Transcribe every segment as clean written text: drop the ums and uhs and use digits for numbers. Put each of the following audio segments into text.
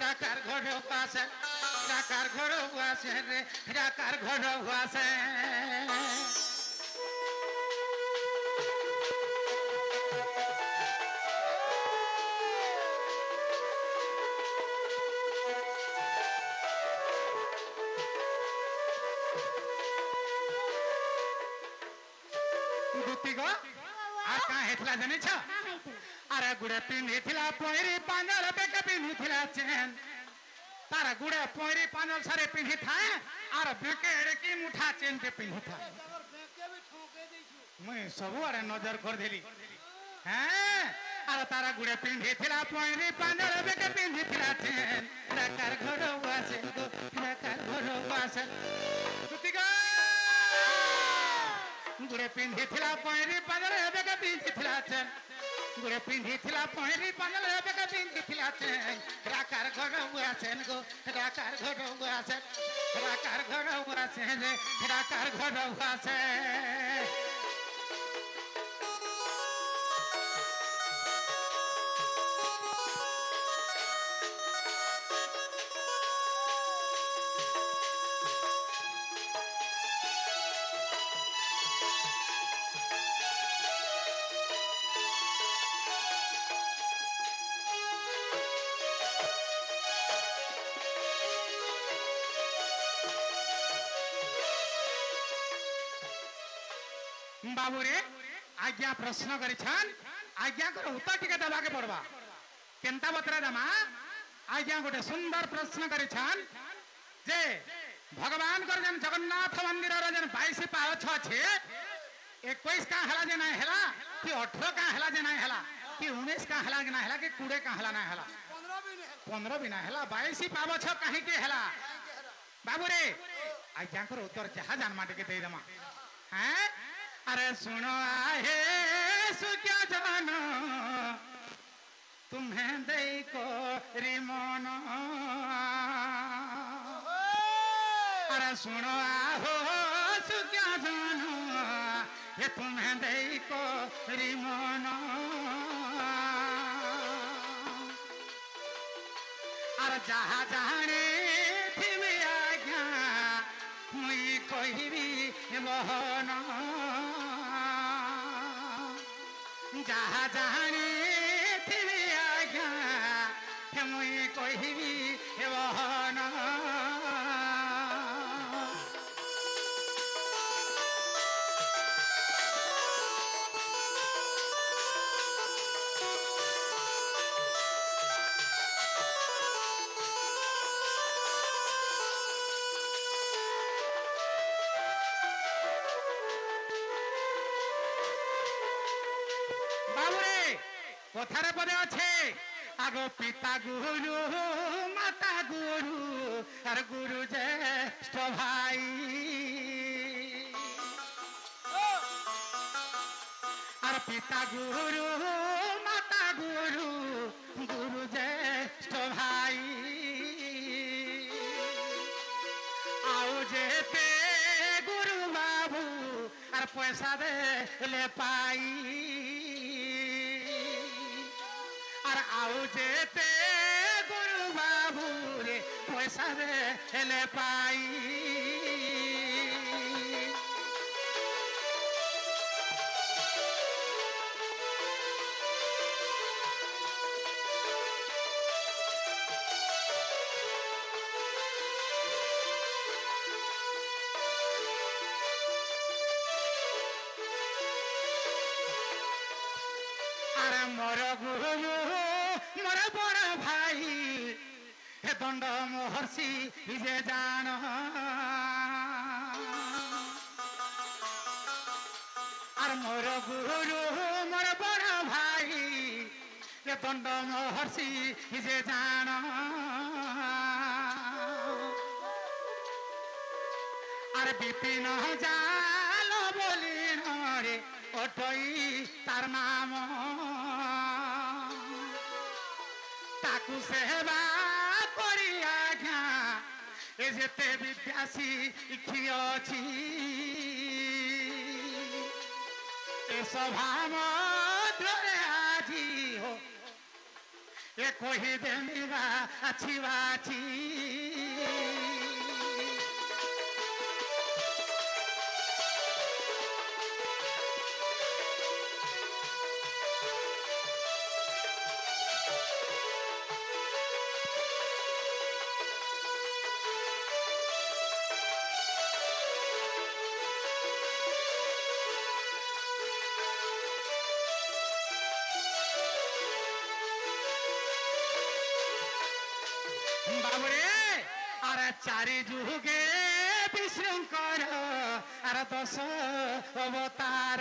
ডাকার ঘরে আসে ডাকার ঘরে আসে রে ডাকার ঘরে আসে আর কা হেতলা জানিছ আরে গুড়ে পিন্ধিଥିଲା পয়রি পাঞ্জল বেকে পিন্ধিଥିଲା চেন তার গুড়ে পয়রি পাঞ্জল সারে পিন্ধি থাকে আর বেকে এড়কি মুঠা চেন তে পিন্ধি থাকে মুই সবু আরে নজর কর দেলি হ্যাঁ আর তারা গুড়ে পিন্ধিଥିଲା পয়রি পাঞ্জল বেকে পিন্ধিଥିଲା চেন ডাকার ঘর আসে গো ডাকার ঘর আসে দুতিগা গুড়ে পিন্ধিଥିଲା পয়রি পাঞ্জল বেকে পিন্ধিଥିଲା চেন গুড়ে পিন্ধিଥିଲା পয়রি পাঞ্জল বেকে পিন্ধিଥିଲା চেন ডাকার ঘর আসেন গো ডাকার ঘর আসে ডাকার ঘর আসে রে ডাকার ঘর আসে बाबू रे आज्ञा प्रश्न करिछन आज्ञा कर उत्तर टिके देबा के पड़बा केनता बतरा दमा आज्ञा गोटे सुंदर प्रश्न करिछन जे भगवान कर जन जगन्नाथ मंदिर रो जन 22 पावछ छे 21 का हला जे ना हला कि 18 का हला जे ना हला कि 19 का हला जे ना हला कि 20 का हला ना हला 15 भी ना हला 22 पावछ काहे के हला बाबू रे आज्ञा कर उत्तर जहा जान माटे के दे दमा हैं अरे सुनो आहे सुक्या जानो तुम्हें दे को रिमोनो अरे सुनो आहो सुक्या जानो ये तुम्हें दे को रिमोनो अरे जहा जाने थी मैं आज्ञा मुई कोई भी बहना जहा जाने थी आज्ञा मुई कहबी बहन कथार पदे अच्छे आगो पिता गुरु माता गुरु और गुरु ज्येष्ठ भाई और पिता गुरु माता गुरु गुरु ज्येष्ठ भाई आओ जेते गुरु बाबू और पैसा दे ले पाई आओ जेते गुरु बाबू रे पैसा दे ले पाई अरे मोर गुरु मोर बड़ भाई हे दंड महर्षि जे जान और मोर गुरु मोर बड़ भाई हे दंड महर्षि जे जान और विपिन जाल बोली रे ओटई तार नाम ताकू सेवा करी आज्ञा ए जेते विद्यासी इखी अछि ए सभा मध्य আজি हो ଏ କହିଦେମି ବାଛି ବାଛି बाबुरे अरे चारि जुगे विष्णुकर अरे 10 अवतार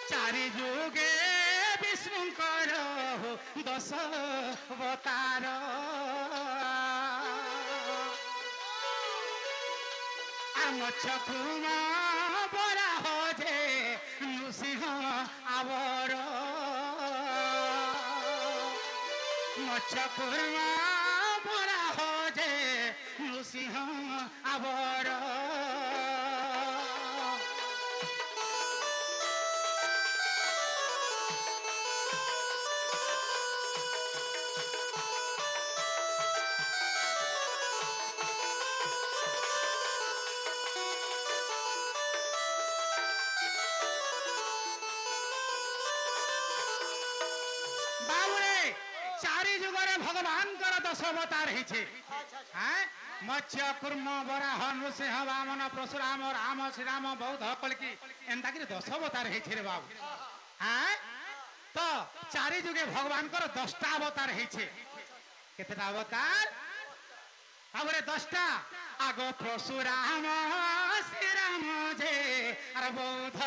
चारि जुगे विष्णुकर 10 अवतार मत्स्य कुमा बरा हो जे नृसिंह आवर मत्स्य कुमा बरा हो जे नृसिंह आवर भगवान कर 10 अवतार मत्स्य कुर्म वराह नृसिंह वामन परशुराम राम श्रीराम बौद्ध कल्कि एंता 10 अवतार रे बाबू तो चारि जुगे भगवान कर 10टा अवतार केतेटा अवतार आबरे 10टा आगो परशुराम श्रीराम जे अरे बौद्ध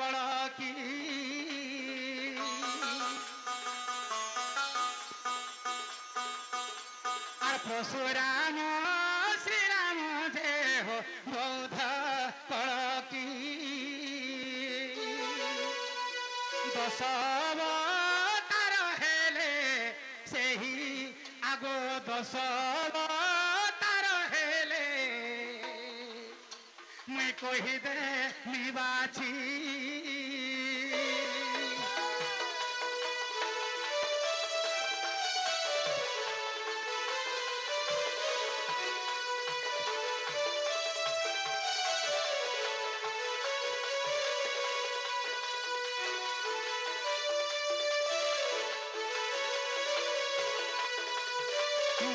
कल्कि परशुराम श्रीराम जे हो बौद्ध कल्कि 10 अवतार हेले सेही आगो 10 अवतार हेले मैं कही दे निबाची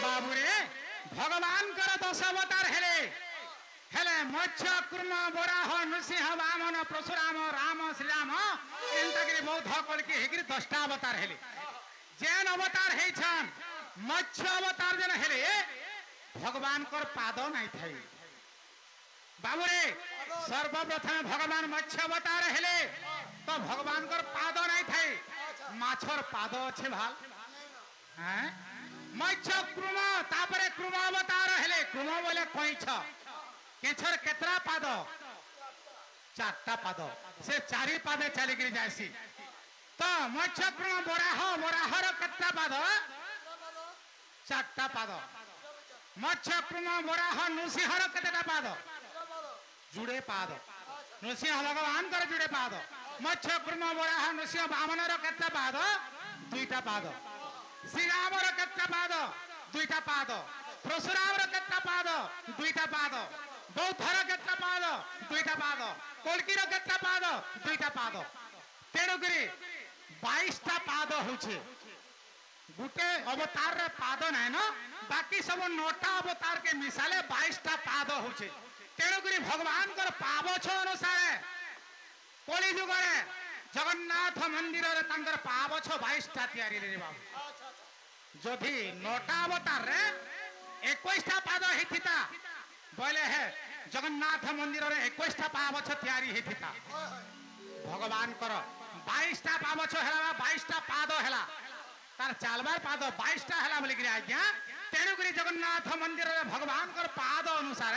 बाबुरे भगवान कर 10 अवतार हेले मत्स्य कुर्म वराह नृसिंह वामन परशुराम राम श्रीराम एंता बौद्ध कल्कि हेगिरी 10टा अवतार हेले जेन अवतार हेछन मत्स्य अवतार जेन हेले भगवान कर पाद नहीं थाई बाबुरे सर्वप्रथम भगवान मत्स्य अवतार हेले तो भगवान कर पाद नहीं थाई माछर पाद अच्छे भाल हैं मत्स्य क्रुम तापरे क्रुम अवतार हेले क्रुम बोले कईछ केछर केतरा पाद 4टा पाद से 4 पादे चली गिरी जायसी तो मत्स्य क्रुम वराह वराहर केतरा पाद 4टा पाद मत्स्य क्रुम वराह नृसिंहर केतटा पाद जुड़े पाद नृसिंह भगवान कर जुड़े पाद मत्स्य क्रुम वराह नृसिंह वामनर केतटा पाद 2टा पाद श्रीराम केतटा पाद 2टा पाद परशुराम केतटा पाद 2टा पाद बौद्धर केतटा पाद 2टा पाद कल्किर केतटा पाद 2टा पाद तेणुकरी 22टा पाद होछे गुटे अवतार रे पाद नहीं न बाकी सब 9टा अवतार के मिसाले 22टा पाद होछे तेणुकरी भगवान कर पावछ अनुसार कली जुग रे जगन्नाथ मंदिर रे तांकर पावछ 22टा तैयारी रे बाबू जदि 9टा अवतार रे 21टा पाद हेथिता बोले है जगन्नाथ मंदिर रे 21टा पावछ तैयारी हेथिता भगवान कर 22टा पावछ हैला 22टा पाद हैला तार चालबार पाद 22टा हैला बोली कि आज्ञा तेणुकरी जगन्नाथ मंदिर रे भगवान कर पाद अनुसार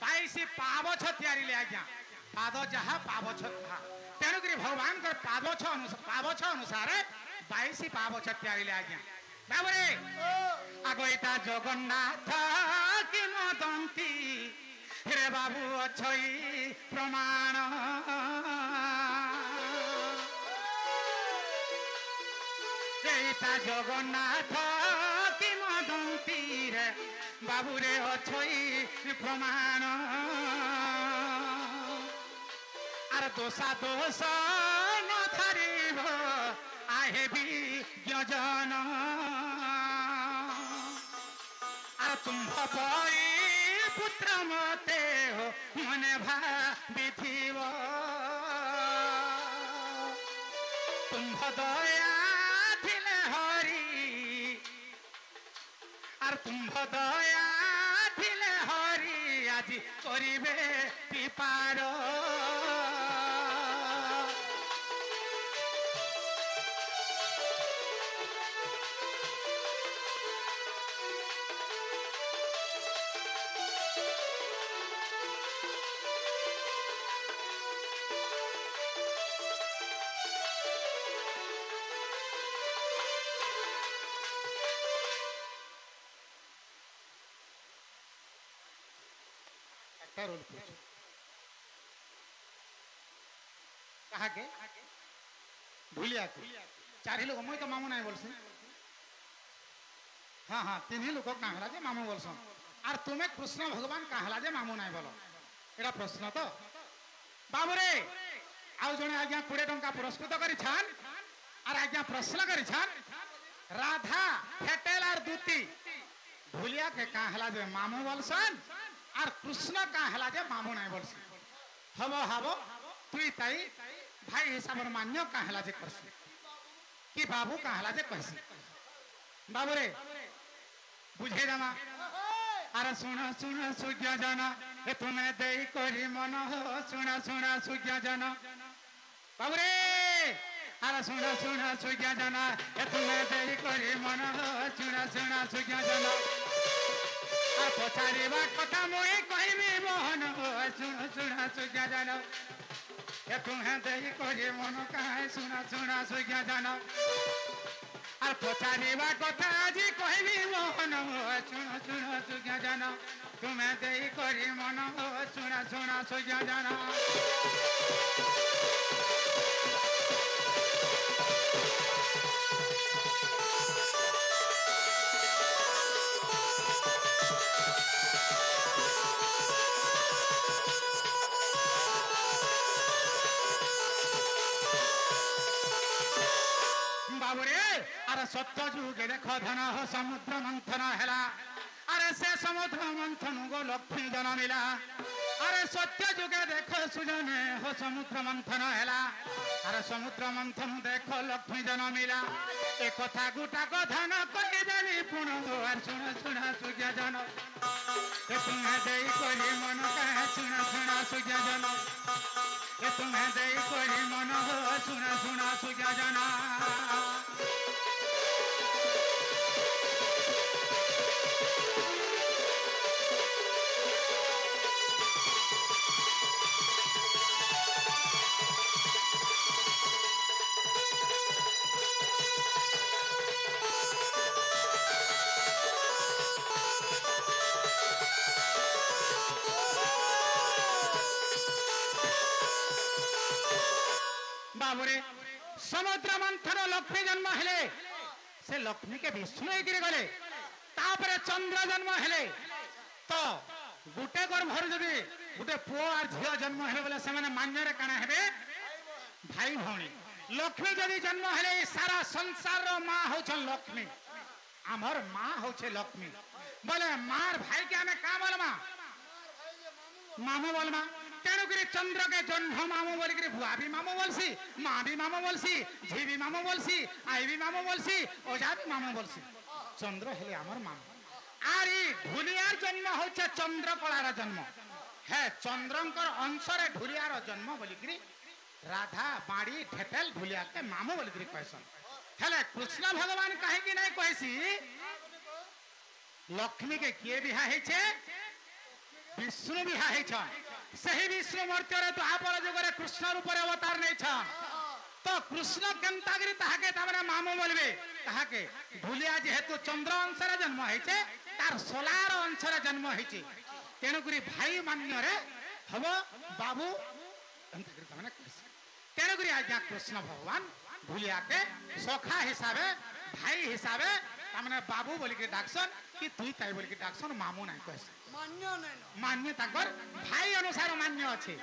22 पावछ तैयारी ले आज्ञा पाद जहा पावछ था तेणुकरी भगवान कर पावछ अनुसार 22 पावछ तैयारी ले आज्ञा बाबरे आगोटा जगन्नाथ किंवदंती रे बाबू अच्छई प्रमाण পিতা জগন্নাথ কি মদন্তীরে বাবুরে অছই প্রমাণ আর দোষা দোষ নথারিব আহে বিজ্ঞজন আর তুম্ভ পরি পুত্র মতে মনে ভাবিথিব তুম্ভ দয়া থিলে হরি আর তুম্ভ দয়া থিলে হরি আজি করিবে পিপার रोल पूछ कहा के भूलिया के चार ही लोग मुई तो मामू नहीं बोलसी हाँ हाँ तीन ही लोग कहला जे मामू बोलसन और तुम्हें कृष्ण भगवान कहला जे मामू नहीं बोलो एटा प्रश्न तो बाबूरे आउ जने आज्ञा 20 टंका पुरस्कृत करी छान और आज्ञा प्रश्न करी छान राधा फेटेल और दूती भूलिया के कहला जे मामू बोलसन और कृष्ण कहला जे मामू नहीं बोलसी हबो हबो तुई ताई भाई हिसाब मान्य कहला जे करसी कि बाबू कहला जे कहसी बाबू रे बुझे जाना अरे सुन सुन सुज्ञ जन ए तुम्हें देई करी मन हो सुन सुन सुज्ञ जन बाबू रे अरे सुन सुन सुज्ञ जन ए तुम्हें देई करी मन हो सुन सुन सुज्ञ जन पचारिबा कथा मुई कहबी मोहन हो सुन सुन सुज्ञ जन ए तुम्हें देई करी मन कहे सुन सुन सुज्ञ जन और पचारिबा कथा आज कहबी मोहन हो सुन सुन सुज्ञ जन तुम्हें देई करी मन हो सुन सुन सुज्ञ जन अरे सत्य जुगे देख धन हो समुद्र मंथन है अरे से समुद्र मंथन गो लक्ष्मी जनमिला अरे सत्य जुगे देख सुजने हो समुद्र मंथन है अरे समुद्र मंथन देख लक्ष्मी जनमिला ए कथा गुटा को धन कहीदेवी पुण सुन सुन सुज्ञ जन ए तुम्हें देई करी मन कहे सुन सुन सुज्ञ जन ए तुम्हें देई करी मन हो सुन सुन सुज्ञ जन बाबूरे समुद्र मंथन लक्ष्मी जन्म हेले से लक्ष्मी के विष्णु होकर गले तापरे चंद्र जन्म हेले तो गुटे गर्भर जदि गुटे पुओ और झियो जन्म हेले बोले से माने मान्यरे काना हेबे भाई भौणी लक्ष्मी जदि जन्म हेले सारा संसार रो मां होछ लक्ष्मी आमर मां होछ लक्ष्मी बोले मार भाई के हमें का बोलमा मामू बोलमा तेणुकरी चंद्र के जन्म मामू बोलिकी भुआ भी मामू बोलसी माँ भी मामू बोलसी झी भी मामू बोलसी आई भी मामू बोलसी ओझा भी मामू बोलसी चंद्र हेले आमर मामू आर ढुलियार जन्म होचे चंद्र कलार जन्म है चंद्रंकर अंशरे ढुलियार जन्म बोलिकी राधा बाड़ी ठेटेल ढुलिया के मामू बोलिकी कहसन हेले कृष्ण भगवान कहे कि नहीं कहसी लक्ष्मी के किए बिहा हेछे विष्णु बिहा हेछन सही विष्णु मूर्ति तो आपन जुगरे कृष्ण रूप अवतार नहीं छन तो कृष्ण केंतागिरी ताहाके तामरे मामू बोलबे ताहाके ढुलिया जेहेतु चंद्र अंशरे जन्म हेछे तार सोलार अंशरे जन्म हेछे तेणुकरी भाई मान्य रे हबो बाबू केंतागिरी तामने तेणुकरी आज्ञा कृष्ण भगवान ढुलिया के सखा हिसाबे भाई हिसाबे तामने बाबू बोली के डाकसन कि तुई ताई बोली के डाकसन मामू नहीं कहस मान्य नहीं न मान्य ताकर भाई अनुसार मान्य अछि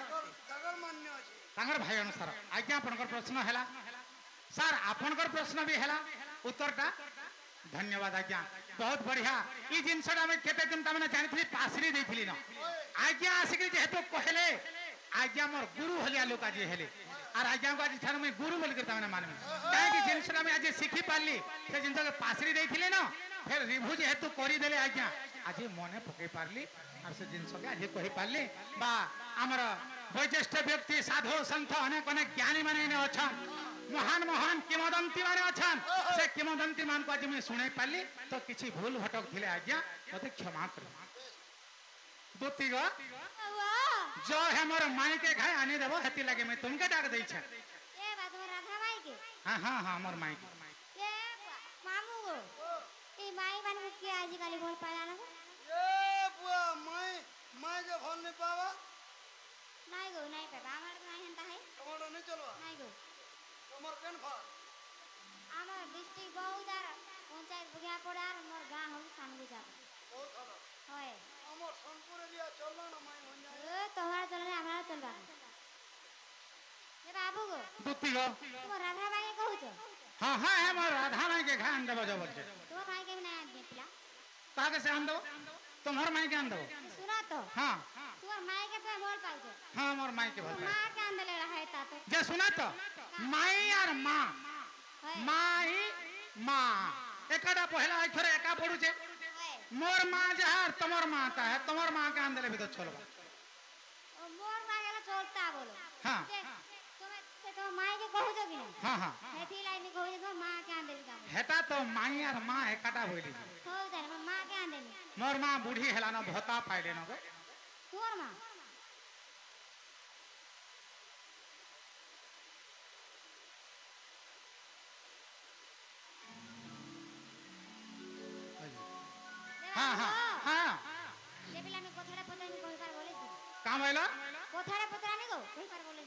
तगर मान्य अछि ताकर भाई अनुसार आज्ञा आपनकर प्रश्न हैला सर आपनकर प्रश्न भी हैला उत्तरटा धन्यवाद आज्ञा बहुत बढ़िया ई जिनसटा हम केते दिन तामने जानिथि पासरी देथिली न आज्ञा आसिक जेहेतु कहले आज्ञा मोर गुरु हलिया लोक आज हेले और आज्ञा को आज ठार मैं गुरु बोल करता मैंने मानमी काहे कि जिनसटा मैं आज सिखी पारली से जिनस के पासरी देथिले न फिर रिभु जेहेतु करी देले आज्ञा आज मने पकई पारली और से जिनस के आज कहि पारली बा हमर वैज्येष्ठ व्यक्ति साधु संत अनेक अनेक ज्ञानी माने ने अछन महान महान किंवदंती माने अछन से किंवदंती मान को आज मैं सुनै पारली तो किछि भूल भटक थिले आज्ञा मते क्षमा कर दोती गो जो है मोर माई के घाय आने देबो हेती लगे मैं तुमके डाक दै छ ए बात मोर राधा माई के हां हां हां मोर माई के ए मामू गो ए माई मान के आज काली बोल पाला ना ए बुआ मैं जे भल नहीं पावा नहीं गो नहीं पाबा हमर नहीं हंता है तमरो नहीं चलवा नहीं गो तमर केन फल हमर डिस्ट्रिक्ट बहुदार पंचायत बुढ़िया पड़ार मोर गांव हो सानगु जा बहुत हला होय हमर सोनपुर एरिया चलला ना मैं हो जाए ए तोहार चलने हमरा चलबा ए बाबू गो दोती गो तुम राधा माई के कहू छ हां हां है मोर राधा माई के घाय आन देबो जबर छे तुम माई के नहीं दे पिला ताके से आन देबो तुम्हार माई के आन देबो सुना तो हां तुम माई के पे बोल पाउ छ हां मोर माई के बोल मां के अंदर रहे ता तो जे सुना तो माई और मां होय माई मां एकटा पहला अक्षर एका पड़ू छे होय मोर मां जहर तमर मां का है तमर मां के आन देले भी तो चलबा ओ मोर मां गेला चलता बोलो हां तो माई के कहू छ कि नहीं हां हां हेती लाइन कहू छ मां के अंदर का हेता तो माई और मां एकटा होइली हो दर मां के अंदर मोर मां बूढ़ी हेला न भोता पाइले न गो तोर मां हां हां हां ले पिला में कोथारे पता नहीं कोई बार बोले छी काम आइला कोथारे पता नहीं गो कोई बार बोले